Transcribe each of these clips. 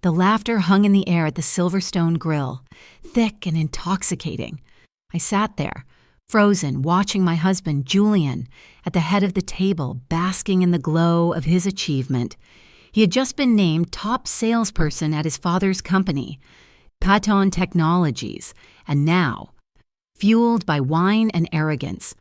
The laughter hung in the air at the Silverstone grill, thick and intoxicating. I sat there, frozen, watching my husband, Julian, at the head of the table, basking in the glow of his achievement. He had just been named top salesperson at his father's company, Piton Technologies, and now, fueled by wine and arrogance,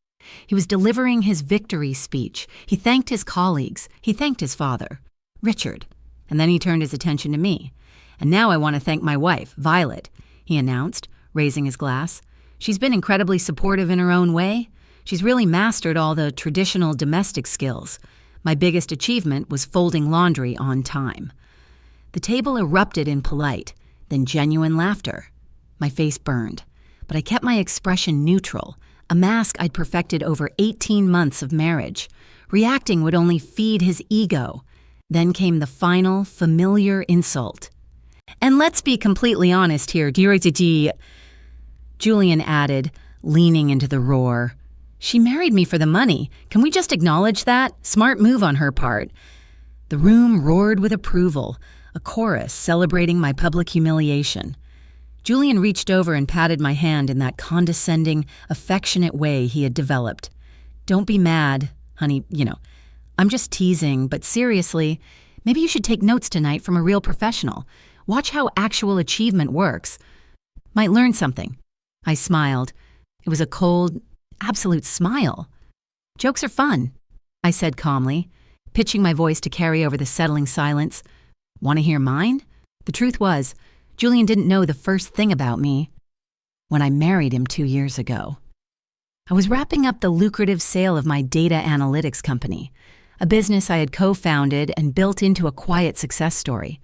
he was delivering his victory speech. He thanked his colleagues. He thanked his father, Richard. And then he turned his attention to me. "And now I want to thank my wife, Violet," he announced, raising his glass. "She's been incredibly supportive in her own way. She's really mastered all the traditional domestic skills. My biggest achievement was folding laundry on time." The table erupted in polite, then genuine laughter. My face burned, but I kept my expression neutral, a mask I'd perfected over 18 months of marriage. Reacting would only feed his ego. Then came the final, familiar insult. "And let's be completely honest here, Julian added, leaning into the roar. "She married me for the money. Can we just acknowledge that? Smart move on her part." The room roared with approval, a chorus celebrating my public humiliation. Julian reached over and patted my hand in that condescending, affectionate way he had developed. "Don't be mad, honey, I'm just teasing, but seriously, maybe you should take notes tonight from a real professional. Watch how actual achievement works. Might learn something." I smiled. It was a cold, absolute smile. "Jokes are fun," I said calmly, pitching my voice to carry over the settling silence. "Want to hear mine?" The truth was, Julian didn't know the first thing about me when I married him 2 years ago. I was wrapping up the lucrative sale of my data analytics company, a business I had co-founded and built into a quiet success story.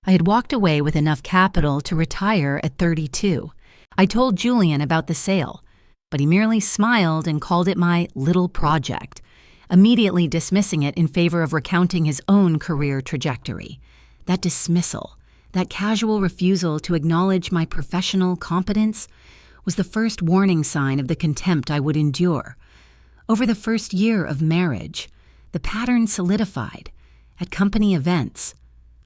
I had walked away with enough capital to retire at 32. I told Julian about the sale, but he merely smiled and called it my little project, immediately dismissing it in favor of recounting his own career trajectory. That dismissal, that casual refusal to acknowledge my professional competence, was the first warning sign of the contempt I would endure. Over the first year of marriage, the pattern solidified. At company events,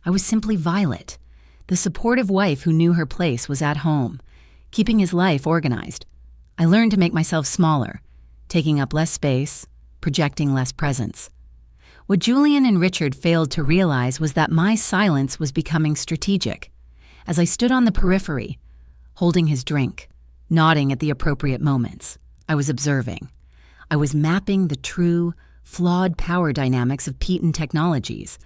I was simply Violet, the supportive wife who knew her place was at home, keeping his life organized. I learned to make myself smaller, taking up less space, projecting less presence. What Julian and Richard failed to realize was that my silence was becoming strategic. As I stood on the periphery, holding his drink, nodding at the appropriate moments, I was observing. I was mapping the true, flawed power dynamics of Piton Technologies,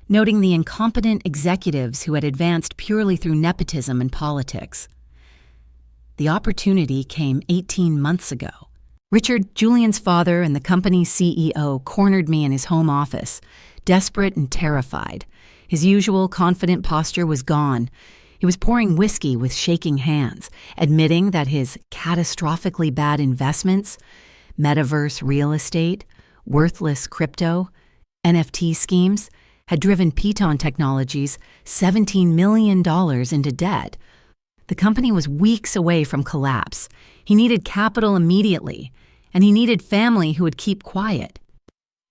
noting the incompetent executives who had advanced purely through nepotism and politics. The opportunity came 18 months ago. Richard, Julian's father and the company's CEO, cornered me in his home office, desperate and terrified. His usual confident posture was gone. He was pouring whiskey with shaking hands, admitting that his catastrophically bad investments, metaverse real estate, worthless crypto, NFT schemes, had driven Piton Technologies $17 million into debt. The company was weeks away from collapse. He needed capital immediately, and he needed family who would keep quiet.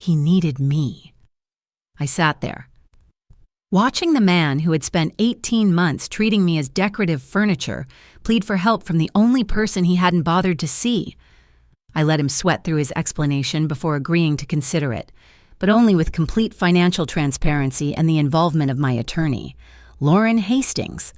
He needed me. I sat there, watching the man who had spent 18 months treating me as decorative furniture plead for help from the only person he hadn't bothered to see. I let him sweat through his explanation before agreeing to consider it, but only with complete financial transparency and the involvement of my attorney, Lauren Hastings.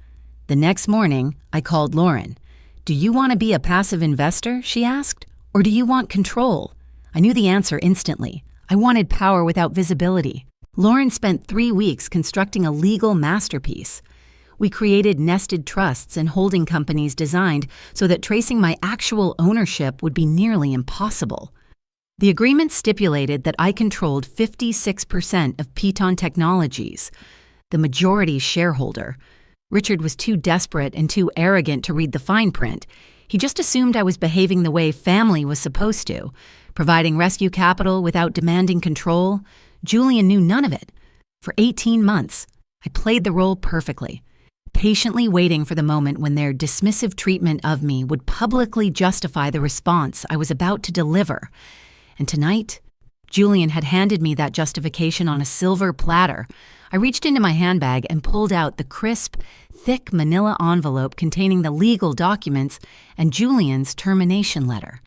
The next morning, I called Lauren. "Do you want to be a passive investor?" she asked. "Or do you want control?" I knew the answer instantly. I wanted power without visibility. Lauren spent 3 weeks constructing a legal masterpiece. We created nested trusts and holding companies designed so that tracing my actual ownership would be nearly impossible. The agreement stipulated that I controlled 56% of Piton Technologies, the majority shareholder. Richard was too desperate and too arrogant to read the fine print. He just assumed I was behaving the way family was supposed to, providing rescue capital without demanding control. Julian knew none of it. For 18 months, I played the role perfectly, patiently waiting for the moment when their dismissive treatment of me would publicly justify the response I was about to deliver. And tonight, Julian had handed me that justification on a silver platter. I reached into my handbag and pulled out the crisp, thick manila envelope containing the legal documents and Julian's termination letter.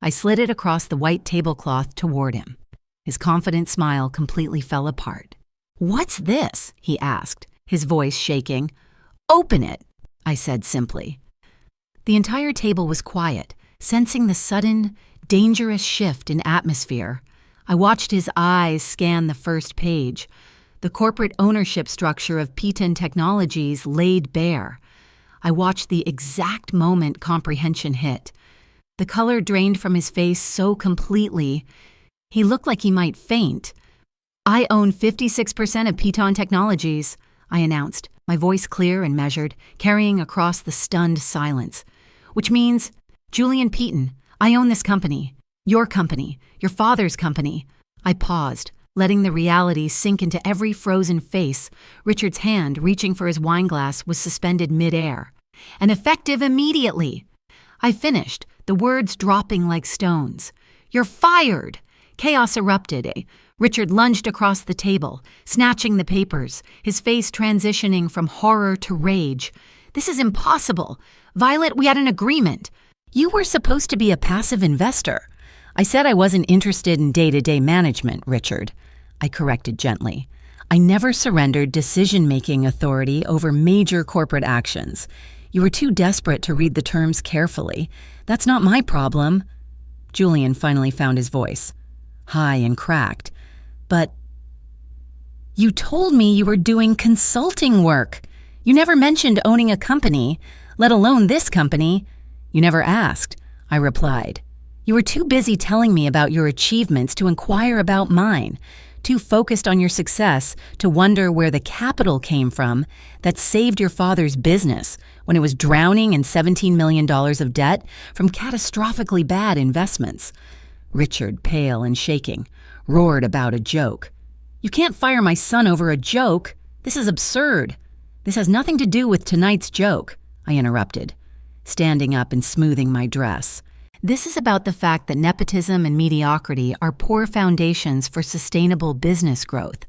I slid it across the white tablecloth toward him. His confident smile completely fell apart. "What's this?" he asked, his voice shaking. "Open it," I said simply. The entire table was quiet, sensing the sudden, dangerous shift in atmosphere. I watched his eyes scan the first page. The corporate ownership structure of P10 Technologies laid bare. I watched the exact moment comprehension hit. The color drained from his face so completely, he looked like he might faint. "I own 56% of P10 Technologies," I announced, my voice clear and measured, carrying across the stunned silence. "Which means, Julian Peton, I own this company. Your father's company." I paused, letting the reality sink into every frozen face. Richard's hand, reaching for his wineglass, was suspended midair. "And effective immediately." I finished, the words dropping like stones. "You're fired!" Chaos erupted. Richard lunged across the table, snatching the papers, his face transitioning from horror to rage. "This is impossible. Violet, we had an agreement. You were supposed to be a passive investor." "I said I wasn't interested in day-to-day management, Richard," I corrected gently. "I never surrendered decision-making authority over major corporate actions. You were too desperate to read the terms carefully. That's not my problem." Julian finally found his voice, high and cracked. "But you told me you were doing consulting work. You never mentioned owning a company, let alone this company." "You never asked," I replied. "You were too busy telling me about your achievements to inquire about mine, too focused on your success to wonder where the capital came from that saved your father's business when it was drowning in $17 million of debt from catastrophically bad investments." Richard, pale and shaking, roared about a joke. "You can't fire my son over a joke. This is absurd." "This has nothing to do with tonight's joke," I interrupted, standing up and smoothing my dress. "This is about the fact that nepotism and mediocrity are poor foundations for sustainable business growth.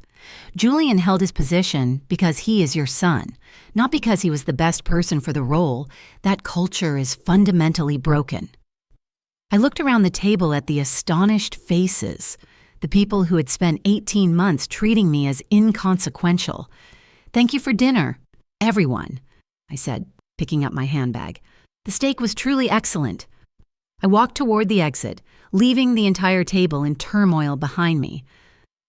Julian held his position because he is your son, not because he was the best person for the role. That culture is fundamentally broken." I looked around the table at the astonished faces, the people who had spent 18 months treating me as inconsequential. "Thank you for dinner, everyone," I said, picking up my handbag. "The steak was truly excellent." I walked toward the exit, leaving the entire table in turmoil behind me.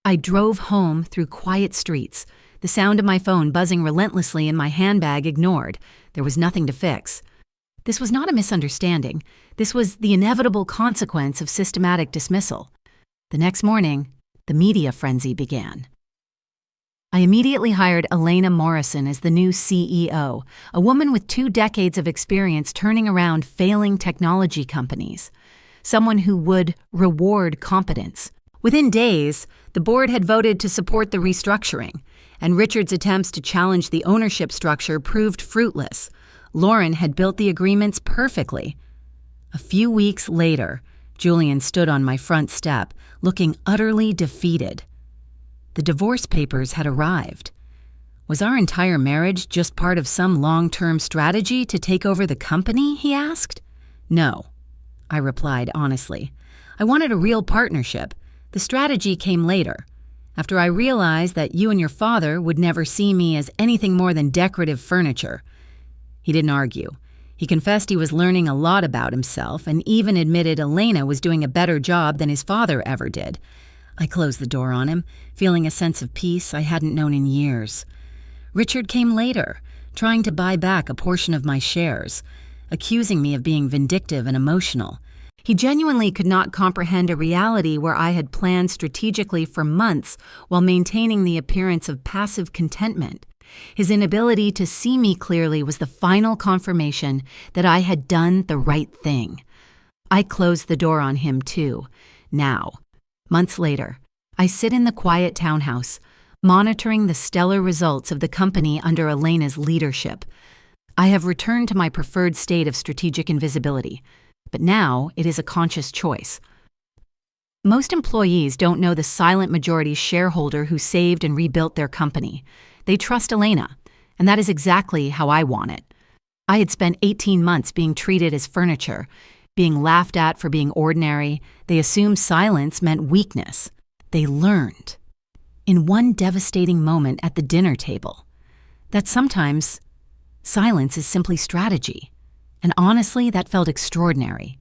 I drove home through quiet streets, the sound of my phone buzzing relentlessly in my handbag ignored. There was nothing to fix. This was not a misunderstanding. This was the inevitable consequence of systematic dismissal. The next morning, the media frenzy began. I immediately hired Elena Morrison as the new CEO, a woman with 2 decades of experience turning around failing technology companies, someone who would reward competence. Within days, the board had voted to support the restructuring, and Richard's attempts to challenge the ownership structure proved fruitless. Lauren had built the agreements perfectly. A few weeks later, Julian stood on my front step, looking utterly defeated. The divorce papers had arrived. Was our entire marriage just part of some long-term strategy to take over the company, he asked? "No," I replied honestly. "I wanted a real partnership. The strategy came later, after I realized that you and your father would never see me as anything more than decorative furniture." He didn't argue. He confessed he was learning a lot about himself and even admitted Elena was doing a better job than his father ever did. I closed the door on him, feeling a sense of peace I hadn't known in years. Richard came later, trying to buy back a portion of my shares, accusing me of being vindictive and emotional. He genuinely could not comprehend a reality where I had planned strategically for months while maintaining the appearance of passive contentment. His inability to see me clearly was the final confirmation that I had done the right thing. I closed the door on him too. Now, months later, I sit in the quiet townhouse, monitoring the stellar results of the company under Elena's leadership. I have returned to my preferred state of strategic invisibility, but now it is a conscious choice. Most employees don't know the silent majority shareholder who saved and rebuilt their company. They trust Elena, and that is exactly how I want it. I had spent 18 months being treated as furniture, being laughed at for being ordinary. They assumed silence meant weakness. They learned, in one devastating moment at the dinner table, that sometimes silence is simply strategy. And honestly, that felt extraordinary.